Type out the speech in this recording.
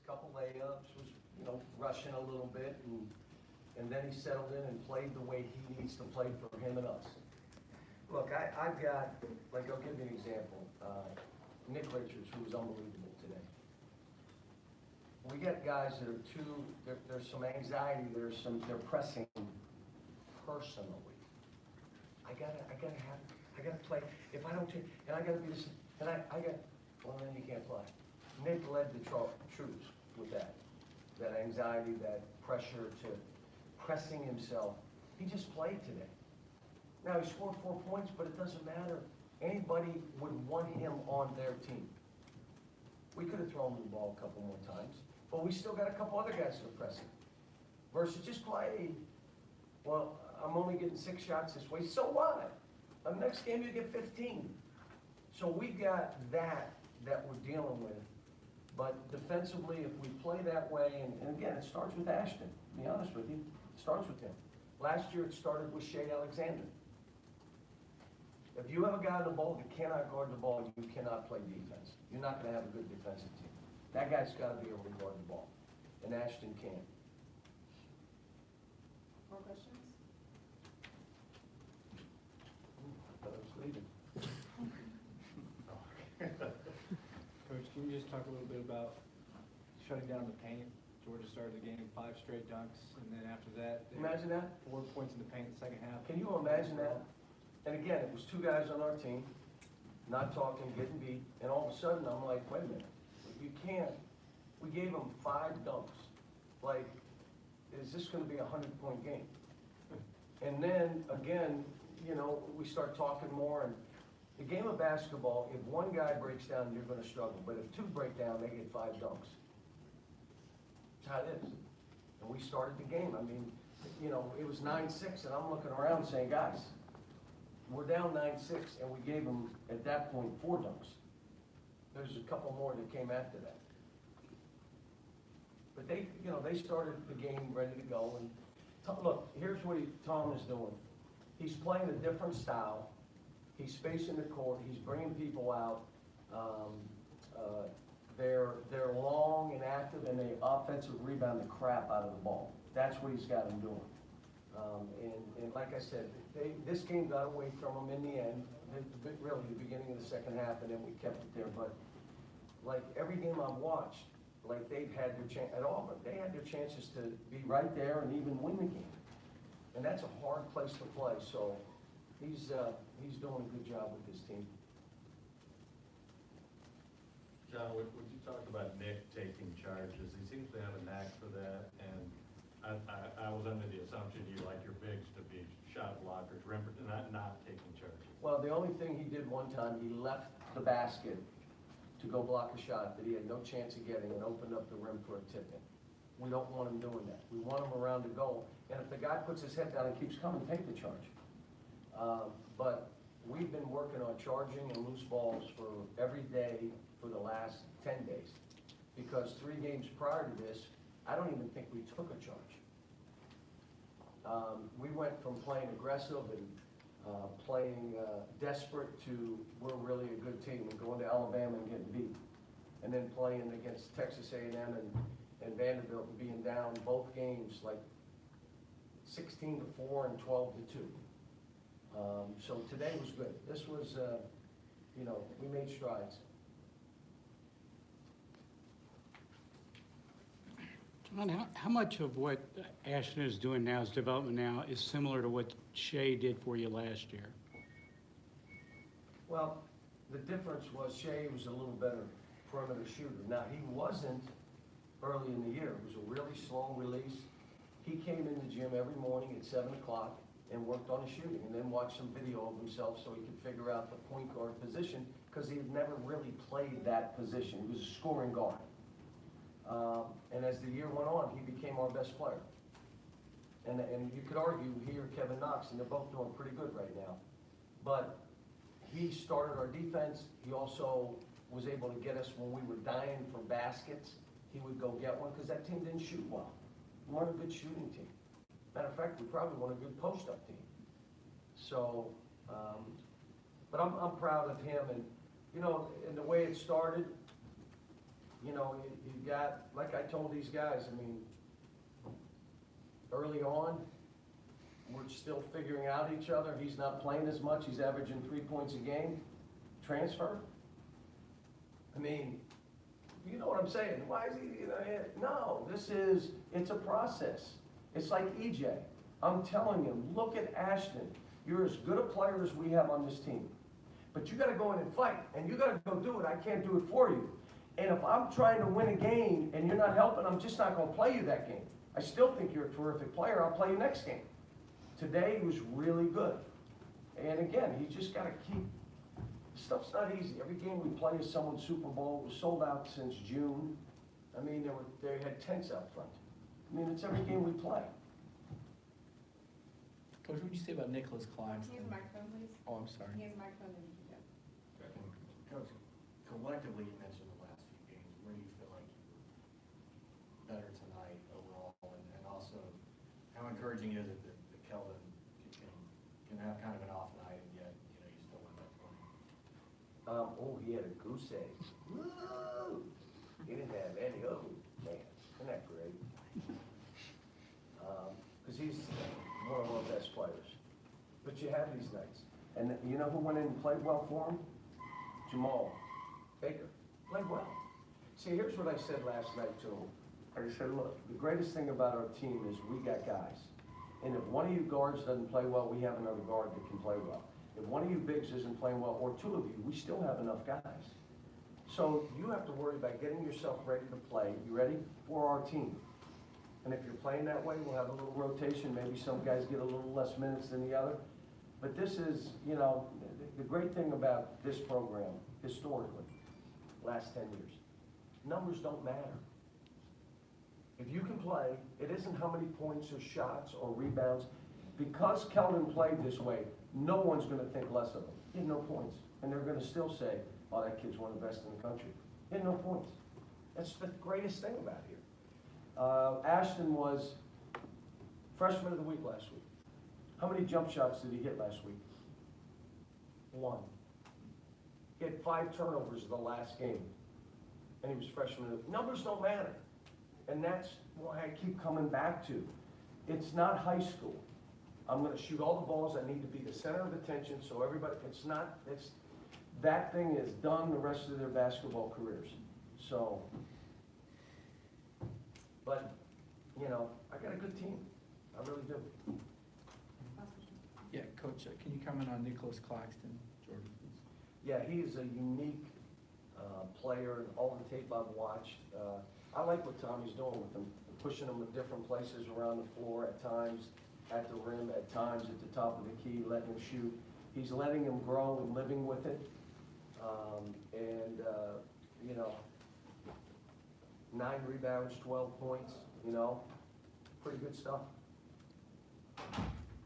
couple layups, was, rushing a little bit, and then he settled in and played the way he needs to play for him and us. Look, I've got, I'll give you an example. Nick Richards, who was unbelievable today. We got guys that are there's some anxiety, they're pressing personally. I gotta play. If I don't take, and I gotta be this, and well, then you can't play. Nick led the troops with that anxiety, that pressure to pressing himself. He just played today. Now, he scored 4 points, but it doesn't matter. Anybody would want him on their team. We could have thrown him the ball a couple more times, but we still got a couple other guys that are pressing. Versus just play, well, I'm only getting 6 shots this way, so what? The next game you get 15. So we got that we're dealing with. But defensively, if we play that way, and again, it starts with Ashton, to be honest with you. It starts with him. Last year it started with Shea Alexander. If you have a guy on the ball that cannot guard the ball, you cannot play defense. You're not going to have a good defensive team. That guy's got to be able to guard the ball. And Ashton can. More questions? I thought I was leaving. Coach, can you just talk a little bit about shutting down the paint? Georgia started the game 5 straight dunks, and then after that, Imagine that. 4 points in the paint in the second half. Can you imagine that? And again, it was 2 guys on our team, not talking, getting beat, and all of a sudden, I'm like, wait a minute, you can't. We gave them 5 dunks. Like, is this going to be a 100-point game? And then, again, we start talking more, and the game of basketball, if one guy breaks down, you're going to struggle. But if 2 break down, they get 5 dunks. That's how it is. And we started the game. I mean, it was 9-6, and I'm looking around saying, guys, we're down 9-6, and we gave them, at that point, 4 dunks. There's a couple more that came after that. But they started the game ready to go. And look, here's what Tom is doing. He's playing a different style. He's spacing the court. He's bringing people out. They're long and active, and they offensive rebound the crap out of the ball. That's what he's got them doing. And like I said, this game got away from them in the end, really the beginning of the second half, and then we kept it there. But like every game I've watched, like they've had their chance at Auburn. They had their chances to be right there and even win the game. And that's a hard place to play. So he's doing a good job with his team. John, would you talk about Nick taking charges? He seems to have a knack for that, and I was under the assumption you like your bigs to be shot blockers, not taking charges. Well, the only thing he did one time, he left the basket to go block a shot that he had no chance of getting and opened up the rim for a tip-in. We don't want him doing that. We want him around the goal. And if the guy puts his head down and keeps coming, take the charge. But we've been working on charging and loose balls for every day for the last 10 days. Because 3 games prior to this, I don't even think we took a charge. We went from playing aggressive and playing desperate to we're really a good team and going to Alabama and getting beat. And then playing against Texas A&M and Vanderbilt and being down both games like 16-4 and 12-2. So today was good. This was, we made strides. John, how much of what Ashton is doing now, his development now, is similar to what Shea did for you last year? Well, the difference was Shea was a little better perimeter shooter. Now, he wasn't early in the year. It was a really slow release. He came in the gym every morning at 7 o'clock and worked on his shooting and then watched some video of himself so he could figure out the point guard position because he had never really played that position. He was a scoring guard. And as the year went on, he became our best player. And you could argue he or Kevin Knox, and they're both doing pretty good right now. But he started our defense. He also was able to get us when we were dying for baskets. He would go get one because that team didn't shoot well. We weren't a good shooting team. Matter of fact, we probably weren't a good post-up team. So, but I'm proud of him. And, and the way it started, you know, you got, like I told these guys, I mean, early on, we're still figuring out each other. He's not playing as much. He's averaging 3 points a game. Transfer? I mean, you know what I'm saying? Why is he, you know, no, it's a process. It's like EJ. I'm telling you, look at Ashton. You're as good a player as we have on this team. But you gotta go in and fight, and you gotta go do it. I can't do it for you. And if I'm trying to win a game and you're not helping, I'm just not gonna play you that game. I still think you're a terrific player. I'll play you next game. Today was really good. And again, you just gotta keep, stuff's not easy. Every game we play is someone's Super Bowl. It was sold out since June. I mean, they had tents out front. I mean, it's every game we play. Coach, what would you say about Nicholas Can you Claxton? use the microphone, please? Oh, I'm sorry. Can you use the microphone and you can go. Coach, collectively, you mentioned the last few games, where do you feel like you were better tonight overall? And also, how encouraging is it that Keldon can have kind of an off night and yet, you know, you still win that game? He had a goose egg. Woo! He didn't have any, man, isn't that great? Because he's one of our best players. But you have these nights. And you know who went in and played well for him? Jamal Baker. Played well. See, here's what I said last night to him. I said, look, the greatest thing about our team is we got guys. And if one of you guards doesn't play well, we have another guard that can play well. If one of you bigs isn't playing well, or two of you, we still have enough guys. So you have to worry about getting yourself ready to play. You ready? For our team. And if you're playing that way, we'll have a little rotation. Maybe some guys get a little less minutes than the other. But this is, you know, the great thing about this program, historically, last 10 years, numbers don't matter. If you can play, it isn't how many points or shots or rebounds. Because Keldon played this way, no one's going to think less of him. He had no points. And they're going to still say, oh, that kid's one of the best in the country. He had no points. That's the greatest thing about here. Ashton was freshman of the week last week. How many jump shots did he hit last week? 1. He had 5 turnovers in the last game. And he was freshman of the week. Numbers don't matter. And that's why I keep coming back to. It's not high school. I'm gonna shoot all the balls. I need to be the center of attention so everybody, that thing is done the rest of their basketball careers. So, but, you know, I got a good team. I really do. Last question. Yeah, Coach, can you comment on Nicholas Claxton, Jordan, please? Yeah, he's a unique player, and all the tape I've watched. I like what Tommy's doing with him, pushing him in different places around the floor, at times at the rim, at times at the top of the key, letting him shoot. He's letting him grow and living with it. You know, 9 rebounds, 12 points, you know, pretty good stuff.